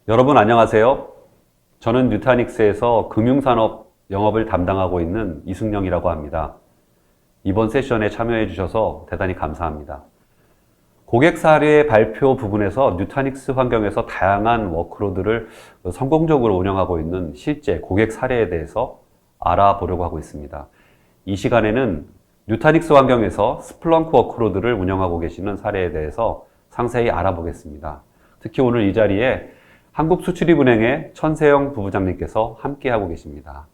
여러분 안녕하세요. 저는 뉴타닉스에서 금융산업 영업을 담당하고 있는 이승영이라고 합니다. 이번 세션에 참여해 주셔서 대단히 감사합니다. 고객 사례 발표 부분에서 뉴타닉스 환경에서 다양한 워크로드를 성공적으로 운영하고 있는 실제 고객 사례에 대해서 알아보려고 하고 있습니다. 이 시간에는 뉴타닉스 환경에서 스플렁크 워크로드를 운영하고 계시는 사례에 대해서 상세히 알아보겠습니다. 특히 오늘 이 자리에 한국수출입은행의 천세영 부부장님께서 함께하고 계십니다.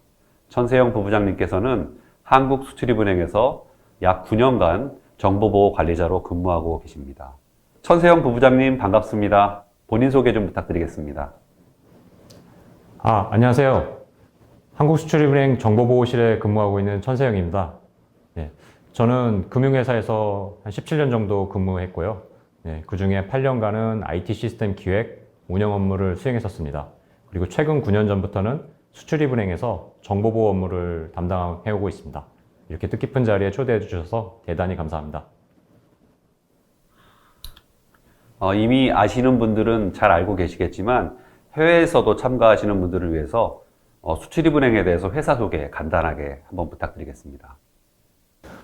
천세영 부부장님께서는 한국수출입은행에서 약 9년간 정보보호관리자로 근무하고 계십니다. 천세영 부부장님 반갑습니다. 본인 소개 좀 부탁드리겠습니다. 안녕하세요. 한국수출입은행 정보보호실에 근무하고 있는 천세영입니다. 저는 금융회사에서 한 17년 정도 근무했고요. 그 중에 8년간은 IT 시스템 기획, 운영 업무를 수행했었습니다. 그리고 최근 9년 전부터는 수출입은행에서 정보보호 업무를 담당해오고 있습니다. 이렇게 뜻깊은 자리에 초대해 주셔서 대단히 감사합니다. 이미 아시는 분들은 잘 알고 계시겠지만 해외에서도 참가하시는 분들을 위해서 수출입은행에 대해서 회사 소개 간단하게 한번 부탁드리겠습니다.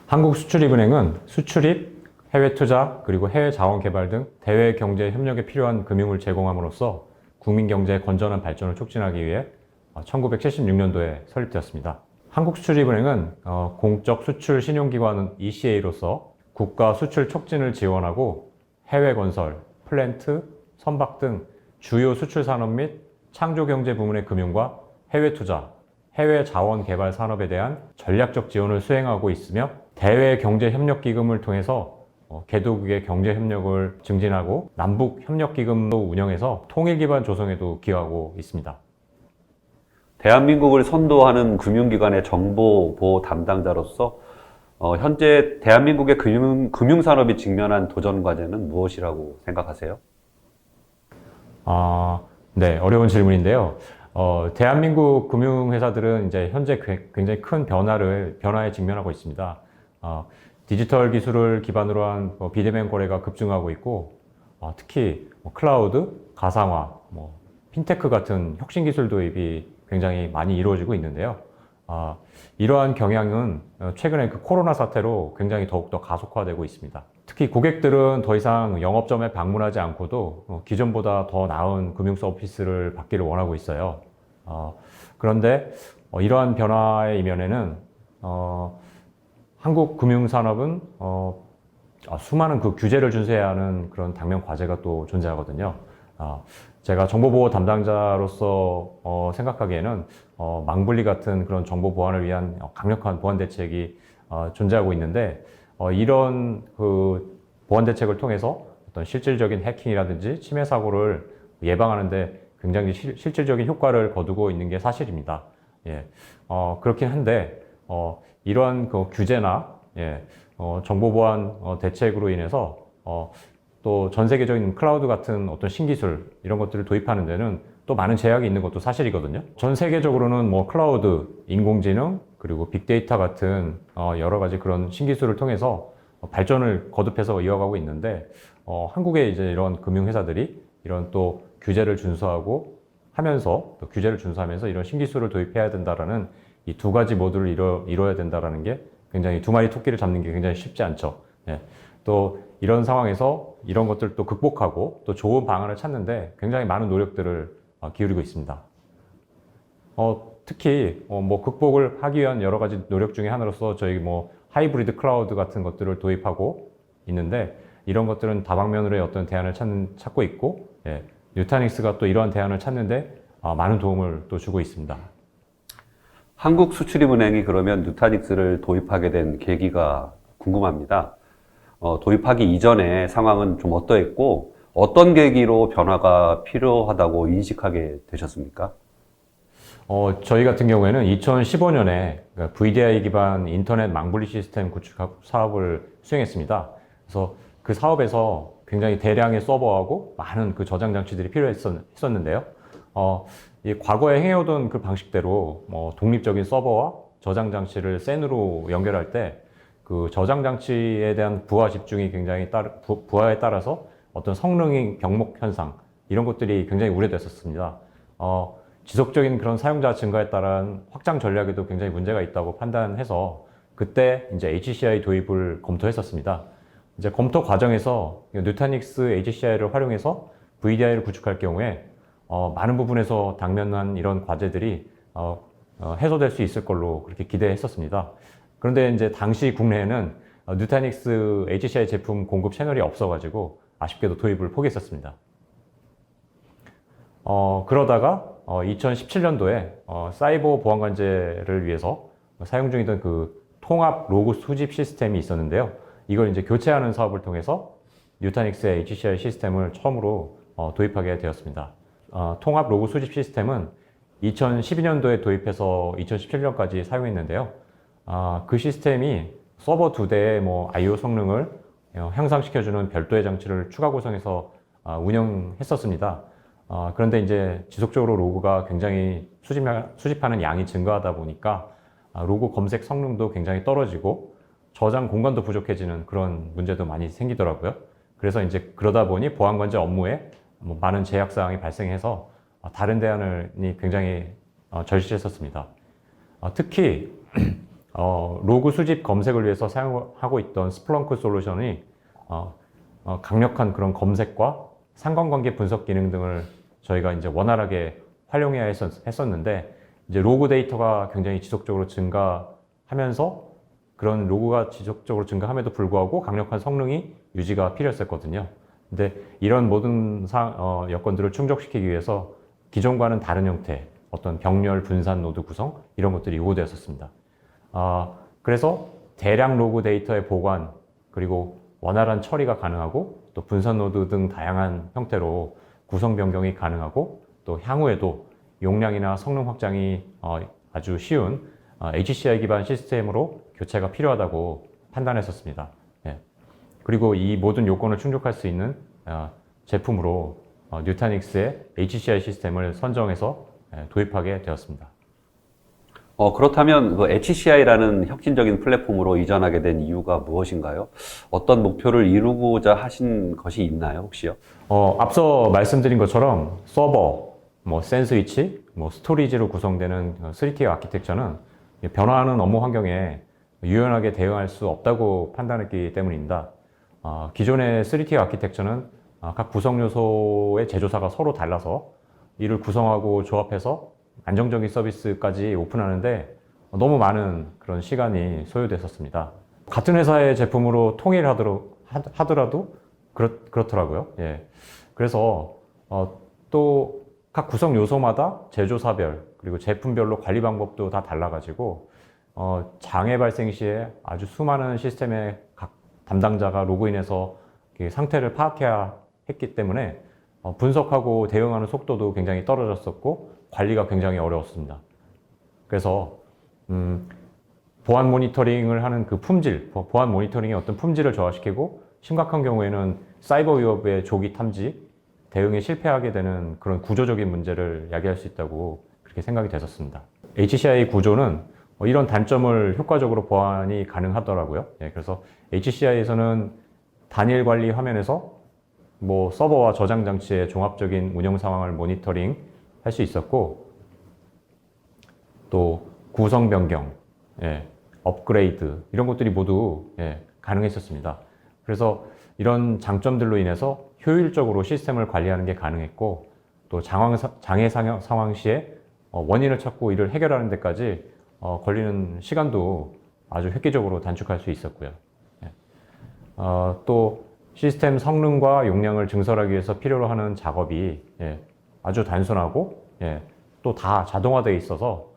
한국수출입은행은 수출입, 해외 투자, 그리고 해외 자원 개발 등 대외 경제 협력에 필요한 금융을 제공함으로써 국민 경제의 건전한 발전을 촉진하기 위해 1976년도에 설립되었습니다. 한국수출입은행은 공적 수출 신용기관 ECA로서 국가 수출 촉진을 지원하고 해외 건설, 플랜트, 선박 등 주요 수출 산업 및 창조 경제 부문의 금융과 해외 투자, 해외 자원 개발 산업에 대한 전략적 지원을 수행하고 있으며 대외 경제 협력 기금을 통해서 개도국의 경제 협력을 증진하고 남북 협력 기금도 운영해서 통일 기반 조성에도 기여하고 있습니다. 대한민국을 선도하는 금융기관의 정보보호 담당자로서 현재 대한민국의 금융산업이 직면한 도전 과제는 무엇이라고 생각하세요? 네, 어려운 질문인데요. 대한민국 금융회사들은 이제 현재 굉장히 큰 변화에 직면하고 있습니다. 디지털 기술을 기반으로 한 비대면 거래가 급증하고 있고, 특히 클라우드, 가상화, 핀테크 같은 혁신 기술 도입이 굉장히 많이 이루어지고 있는데요. 이러한 경향은 최근에 그 코로나 사태로 굉장히 더욱더 가속화되고 있습니다. 특히 고객들은 더 이상 영업점에 방문하지 않고도 기존보다 더 나은 금융 서비스를 받기를 원하고 있어요. 그런데 이러한 변화의 이면에는 한국 금융산업은 수많은 그 규제를 준수해야 하는 그런 당면 과제가 또 존재하거든요. 제가 정보보호 담당자로서 생각하기에는 망분리 같은 그런 정보 보안을 위한 강력한 보안 대책이 존재하고 있는데 이런 그 보안 대책을 통해서 어떤 실질적인 해킹이라든지 침해 사고를 예방하는데 굉장히 실질적인 효과를 거두고 있는 게 사실입니다. 그렇긴 한데 이러한 그 규제나 정보 보안 대책으로 인해서 또 전 세계적인 클라우드 같은 어떤 신기술 이런 것들을 도입하는 데는 또 많은 제약이 있는 것도 사실이거든요. 전 세계적으로는 클라우드, 인공지능, 그리고 빅데이터 같은 여러 가지 그런 신기술을 통해서 발전을 거듭해서 이어가고 있는데 한국의 이제 이런 금융회사들이 이런 또 규제를 준수하고 하면서 또 규제를 준수하면서 이런 신기술을 도입해야 된다라는 이 두 가지 모두를 이뤄야 된다라는 게 굉장히 두 마리 토끼를 잡는 게 굉장히 쉽지 않죠. 또 이런 상황에서 이런 것들을 또 극복하고 또 좋은 방안을 찾는데 굉장히 많은 노력들을 기울이고 있습니다. 특히 극복을 하기 위한 여러 가지 노력 중에 하나로서 저희 하이브리드 클라우드 같은 것들을 도입하고 있는데 이런 것들은 다방면으로의 어떤 대안을 찾고 있고 뉴타닉스가 또 이러한 대안을 찾는데 많은 도움을 또 주고 있습니다. 한국수출입은행이 그러면 뉴타닉스를 도입하게 된 계기가 궁금합니다. 도입하기 이전의 상황은 좀 어떠했고 어떤 계기로 변화가 필요하다고 인식하게 되셨습니까? 저희 같은 경우에는 2015년에 VDI 기반 인터넷 망분리 시스템 구축 사업을 수행했습니다. 그래서 그 사업에서 굉장히 대량의 서버하고 많은 그 저장 장치들이 필요했었는데요. 이 과거에 행해오던 그 방식대로 독립적인 서버와 저장 장치를 샌으로 연결할 때 그 저장 장치에 대한 부하 집중이 굉장히 부하에 따라서 어떤 성능의 병목 현상, 이런 것들이 굉장히 우려됐었습니다. 지속적인 그런 사용자 증가에 따른 확장 전략에도 굉장히 문제가 있다고 판단해서 그때 이제 HCI 도입을 검토했었습니다. 이제 검토 과정에서 누타닉스 HCI를 활용해서 VDI를 구축할 경우에 많은 부분에서 당면한 이런 과제들이 해소될 수 있을 걸로 그렇게 기대했었습니다. 그런데 이제 당시 국내에는 누타닉스 HCI 제품 공급 채널이 없어가지고 아쉽게도 도입을 포기했었습니다. 그러다가 2017년도에 사이버 보안 관제를 위해서 사용 중이던 그 통합 로그 수집 시스템이 있었는데요. 이걸 이제 교체하는 사업을 통해서 누타닉스의 HCI 시스템을 처음으로 도입하게 되었습니다. 통합 로그 수집 시스템은 2012년도에 도입해서 2017년까지 사용했는데요. 그 시스템이 서버 2대의 I/O 성능을 향상시켜주는 별도의 장치를 추가 구성해서 운영했었습니다. 그런데 이제 지속적으로 로그가 굉장히 수집하는 양이 증가하다 보니까 로그 검색 성능도 굉장히 떨어지고 저장 공간도 부족해지는 그런 문제도 많이 생기더라고요. 그래서 이제 그러다 보니 보안 관제 업무에 많은 제약 사항이 발생해서 다른 대안이 굉장히 절실했었습니다. 특히 로그 수집 검색을 위해서 사용하고 있던 스플렁크 솔루션이 강력한 그런 검색과 상관관계 분석 기능 등을 저희가 이제 원활하게 활용해야 했었는데 이제 로그 데이터가 굉장히 지속적으로 증가하면서 그런 로그가 지속적으로 증가함에도 불구하고 강력한 성능이 유지가 필요했었거든요. 근데 이런 모든 여건들을 충족시키기 위해서 기존과는 다른 형태, 어떤 병렬 분산 노드 구성 이런 것들이 요구되었었습니다. 그래서 대량 로그 데이터의 보관 그리고 원활한 처리가 가능하고 또 분산 노드 등 다양한 형태로 구성 변경이 가능하고 또 향후에도 용량이나 성능 확장이 아주 쉬운 HCI 기반 시스템으로 교체가 필요하다고 판단했었습니다. 그리고 이 모든 요건을 충족할 수 있는 제품으로 누타닉스의 HCI 시스템을 선정해서 도입하게 되었습니다. 그렇다면 그 HCI라는 혁신적인 플랫폼으로 이전하게 된 이유가 무엇인가요? 어떤 목표를 이루고자 하신 것이 있나요, 혹시요? 앞서 말씀드린 것처럼 서버, 샌드위치, 스토리지로 구성되는 3T 아키텍처는 변화하는 업무 환경에 유연하게 대응할 수 없다고 판단했기 때문입니다. 기존의 3T 아키텍처는 각 구성 요소의 제조사가 서로 달라서 이를 구성하고 조합해서 안정적인 서비스까지 오픈하는데 너무 많은 그런 시간이 소요됐었습니다. 같은 회사의 제품으로 통일하더라도 그렇더라고요. 그래서 또 각 구성 요소마다 제조사별 그리고 제품별로 관리 방법도 다 달라가지고 장애 발생 시에 아주 수많은 시스템의 각 담당자가 로그인해서 상태를 파악해야 했기 때문에 분석하고 대응하는 속도도 굉장히 떨어졌었고 관리가 굉장히 어려웠습니다. 그래서 보안 모니터링을 하는 그 품질, 보안 모니터링의 어떤 품질을 저하시키고 심각한 경우에는 사이버 위협의 조기 탐지, 대응에 실패하게 되는 그런 구조적인 문제를 야기할 수 있다고 그렇게 생각이 됐었습니다. HCI 구조는 이런 단점을 효과적으로 보완이 가능하더라고요. 그래서 HCI에서는 단일 관리 화면에서 서버와 저장 장치의 종합적인 운영 상황을 모니터링 할 수 있었고 또 구성 변경, 업그레이드 이런 것들이 모두 가능했었습니다. 그래서 이런 장점들로 인해서 효율적으로 시스템을 관리하는 게 가능했고 또 장애 상황 시에 원인을 찾고 이를 해결하는 데까지 걸리는 시간도 아주 획기적으로 단축할 수 있었고요. 또 시스템 성능과 용량을 증설하기 위해서 필요로 하는 작업이 아주 단순하고 또 다 자동화되어 있어서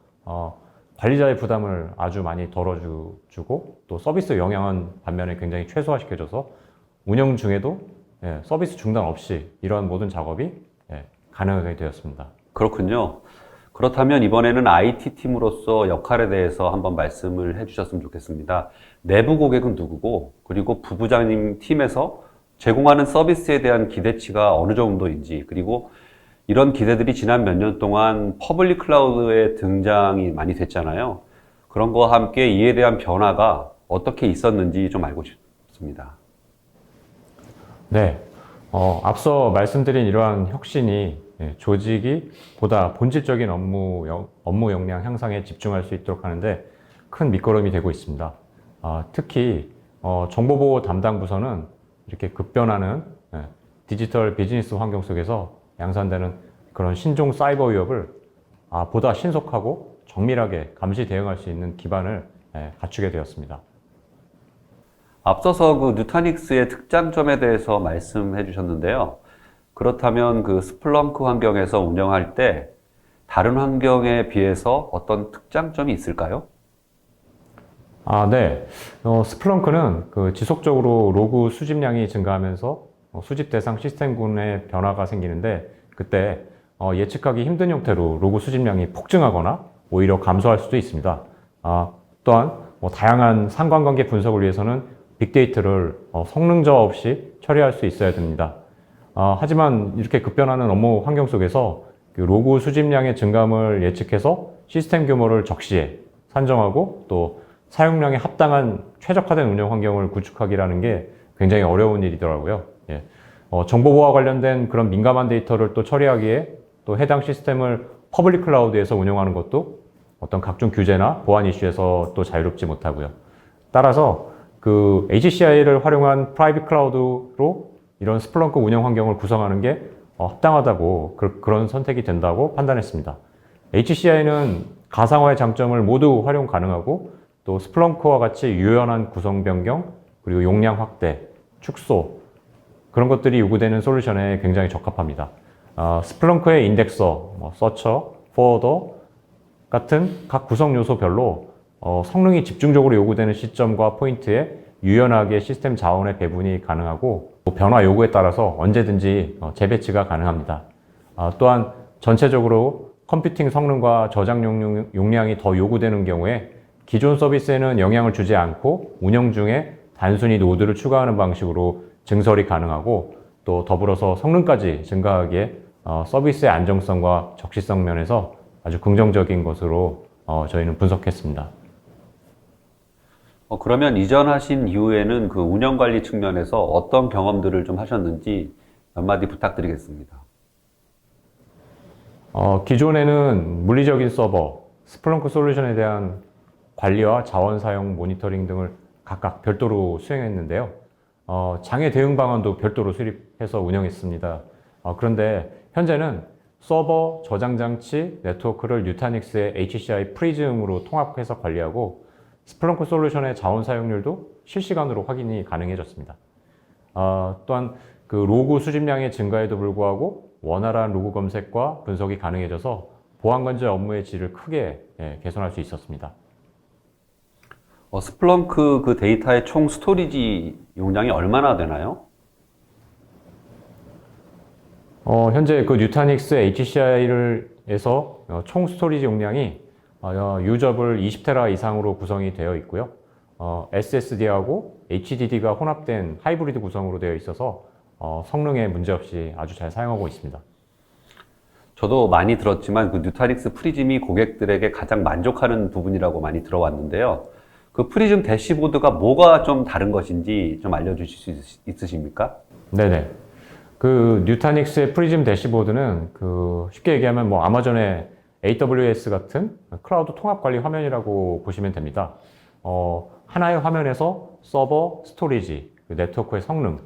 관리자의 부담을 아주 많이 덜어주고 또 서비스 영향은 반면에 굉장히 최소화시켜줘서 운영 중에도 서비스 중단 없이 이러한 모든 작업이 가능하게 되었습니다. 그렇군요. 그렇다면 이번에는 IT팀으로서 역할에 대해서 한번 말씀을 해주셨으면 좋겠습니다. 내부 고객은 누구고 그리고 부부장님 팀에서 제공하는 서비스에 대한 기대치가 어느 정도인지 그리고 이런 기대들이 지난 몇 년 동안 퍼블릭 클라우드의 등장이 많이 됐잖아요. 그런 거와 함께 이에 대한 변화가 어떻게 있었는지 좀 알고 싶습니다. 네. 앞서 말씀드린 이러한 혁신이 조직이 보다 본질적인 업무 역량 향상에 집중할 수 있도록 하는데 큰 밑거름이 되고 있습니다. 특히 정보보호 담당 부서는 이렇게 급변하는 디지털 비즈니스 환경 속에서 양산되는 그런 신종 사이버 위협을 보다 신속하고 정밀하게 감시 대응할 수 있는 기반을 갖추게 되었습니다. 앞서서 그 누타닉스의 특장점에 대해서 말씀해 주셨는데요. 그렇다면 그 스플렁크 환경에서 운영할 때 다른 환경에 비해서 어떤 특장점이 있을까요? 네. 스플렁크는 그 지속적으로 로그 수집량이 증가하면서 수집 대상 시스템군의 변화가 생기는데 그때 예측하기 힘든 형태로 로그 수집량이 폭증하거나 오히려 감소할 수도 있습니다. 또한 다양한 상관관계 분석을 위해서는 빅데이터를 성능 저하 없이 처리할 수 있어야 됩니다. 하지만 이렇게 급변하는 업무 환경 속에서 그 로그 수집량의 증감을 예측해서 시스템 규모를 적시해 산정하고 또 사용량에 합당한 최적화된 운영 환경을 구축하기라는 게 굉장히 어려운 일이더라고요. 정보보호와 관련된 그런 민감한 데이터를 또 처리하기에 또 해당 시스템을 퍼블릭 클라우드에서 운영하는 것도 어떤 각종 규제나 보안 이슈에서 또 자유롭지 못하고요. 따라서 그 HCI를 활용한 프라이빗 클라우드로 이런 스플렁크 운영 환경을 구성하는 게 합당하다고 그런 선택이 된다고 판단했습니다. HCI는 가상화의 장점을 모두 활용 가능하고 또 스플렁크와 같이 유연한 구성 변경 그리고 용량 확대, 축소 그런 것들이 요구되는 솔루션에 굉장히 적합합니다. 스플렁크의 인덱서, 서처, 포워더 같은 각 구성 요소별로 성능이 집중적으로 요구되는 시점과 포인트에 유연하게 시스템 자원의 배분이 가능하고 변화 요구에 따라서 언제든지 재배치가 가능합니다. 또한 전체적으로 컴퓨팅 성능과 저장 용량이 더 요구되는 경우에 기존 서비스에는 영향을 주지 않고 운영 중에 단순히 노드를 추가하는 방식으로 증설이 가능하고 또 더불어서 성능까지 증가하기에 서비스의 안정성과 적시성 면에서 아주 긍정적인 것으로 저희는 분석했습니다. 그러면 이전하신 이후에는 그 운영 관리 측면에서 어떤 경험들을 좀 하셨는지 몇 마디 부탁드리겠습니다. 기존에는 물리적인 서버, 스플렁크 솔루션에 대한 관리와 자원 사용 모니터링 등을 각각 별도로 수행했는데요. 장애 대응 방안도 별도로 수립해서 운영했습니다. 그런데 현재는 서버, 저장 장치, 네트워크를 누타닉스의 HCI 프리즘으로 통합해서 관리하고 스플렁크 솔루션의 자원 사용률도 실시간으로 확인이 가능해졌습니다. 또한 그 로그 수집량의 증가에도 불구하고 원활한 로그 검색과 분석이 가능해져서 보안관제 업무의 질을 크게 개선할 수 있었습니다. 스플렁크 그 데이터의 총 스토리지 용량이 얼마나 되나요? 현재 그 누타닉스 HCI에서 총 스토리지 용량이 유저블 20테라 이상으로 구성이 되어 있고요. SSD하고 HDD가 혼합된 하이브리드 구성으로 되어 있어서 성능에 문제없이 아주 잘 사용하고 있습니다. 저도 많이 들었지만 그 누타닉스 프리즘이 고객들에게 가장 만족하는 부분이라고 많이 들어왔는데요. 그 프리즘 대시보드가 뭐가 좀 다른 것인지 좀 알려주실 수 있으십니까? 네네. 그 누타닉스의 프리즘 대시보드는 그 쉽게 얘기하면 뭐 아마존의 AWS 같은 클라우드 통합 관리 화면이라고 보시면 됩니다. 하나의 화면에서 서버, 스토리지, 네트워크의 성능,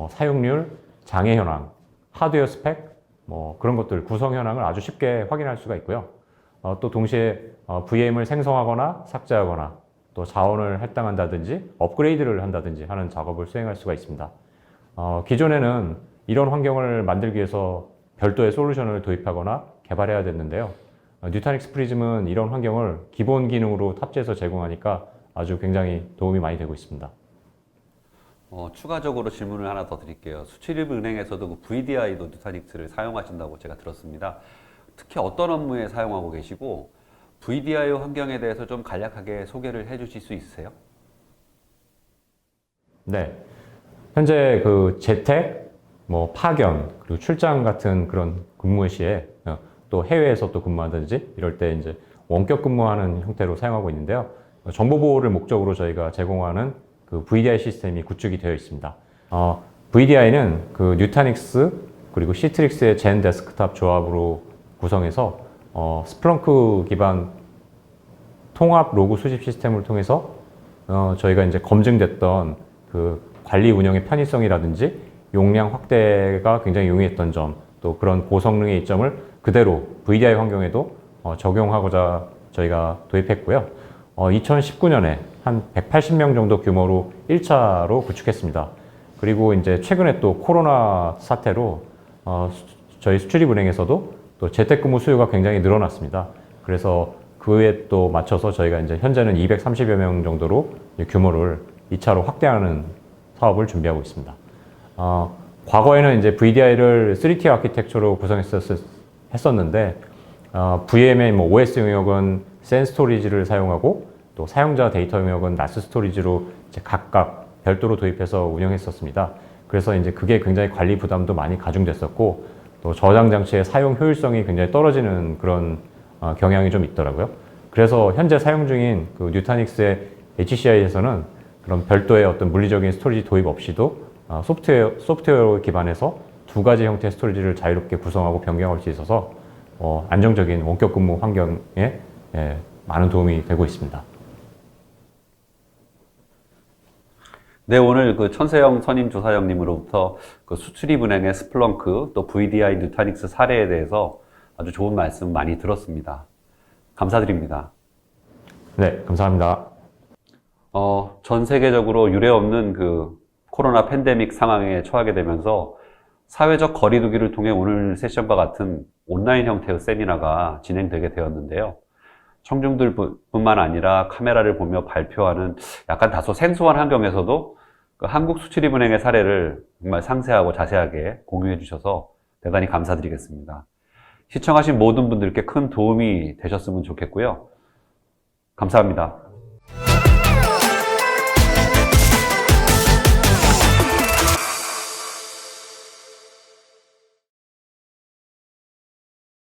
사용률, 장애 현황, 하드웨어 스펙, 그런 것들 구성 현황을 아주 쉽게 확인할 수가 있고요. 또 동시에 VM을 생성하거나 삭제하거나 또 자원을 할당한다든지 업그레이드를 한다든지 하는 작업을 수행할 수가 있습니다. 기존에는 이런 환경을 만들기 위해서 별도의 솔루션을 도입하거나 개발해야 됐는데요. 누타닉스 프리즘은 이런 환경을 기본 기능으로 탑재해서 제공하니까 아주 굉장히 도움이 많이 되고 있습니다. 추가적으로 질문을 하나 더 드릴게요. 수출입은행에서도 그 VDI도 누타닉스를 사용하신다고 제가 들었습니다. 특히 어떤 업무에 사용하고 계시고 VDI 환경에 대해서 좀 간략하게 소개를 해 주실 수 있으세요? 네. 현재 그 재택, 파견, 그리고 출장 같은 그런 근무 시에 또 해외에서 또 근무하든지 이럴 때 이제 원격 근무하는 형태로 사용하고 있는데요. 정보 보호를 목적으로 저희가 제공하는 그 VDI 시스템이 구축이 되어 있습니다. VDI는 그 뉴타닉스 그리고 시트릭스의 젠 데스크탑 조합으로 구성해서 스플렁크 기반 통합 로그 수집 시스템을 통해서 저희가 이제 검증됐던 그 관리 운영의 편의성이라든지 용량 확대가 굉장히 용이했던 점, 또 그런 고성능의 이점을 그대로 VDI 환경에도 적용하고자 저희가 도입했고요. 2019년에 한 180명 정도 규모로 1차로 구축했습니다. 그리고 이제 최근에 또 코로나 사태로 저희 수출입은행에서도 또 재택근무 수요가 굉장히 늘어났습니다. 그래서 그에 또 맞춰서 저희가 이제 현재는 230여 명 정도로 규모를 2차로 확대하는 사업을 준비하고 있습니다. 과거에는 이제 VDI를 3T 아키텍처로 구성했었는데 VM의 뭐 OS 영역은 센 스토리지를 사용하고 또 사용자 데이터 영역은 나스 스토리지로 이제 각각 별도로 도입해서 운영했었습니다. 그래서 이제 그게 굉장히 관리 부담도 많이 가중됐었고 또 저장 장치의 사용 효율성이 굉장히 떨어지는 그런 경향이 좀 있더라고요. 그래서 현재 사용 중인 그 뉴타닉스의 HCI에서는 그런 별도의 어떤 물리적인 스토리지 도입 없이도 소프트웨어 기반에서 두 가지 형태의 스토리지를 자유롭게 구성하고 변경할 수 있어서 안정적인 원격 근무 환경에 많은 도움이 되고 있습니다. 네, 오늘 그 천세영 선임 조사장님으로부터 그 수출입은행의 스플렁크 또 VDI 뉴타닉스 사례에 대해서 아주 좋은 말씀 많이 들었습니다. 감사드립니다. 네, 감사합니다. 전 세계적으로 유례없는 그 코로나 팬데믹 상황에 처하게 되면서 사회적 거리두기를 통해 오늘 세션과 같은 온라인 형태의 세미나가 진행되게 되었는데요. 청중들 뿐만 아니라 카메라를 보며 발표하는 약간 다소 생소한 환경에서도 그 한국수출입은행의 사례를 정말 상세하고 자세하게 공유해 주셔서 대단히 감사드리겠습니다. 시청하신 모든 분들께 큰 도움이 되셨으면 좋겠고요. 감사합니다.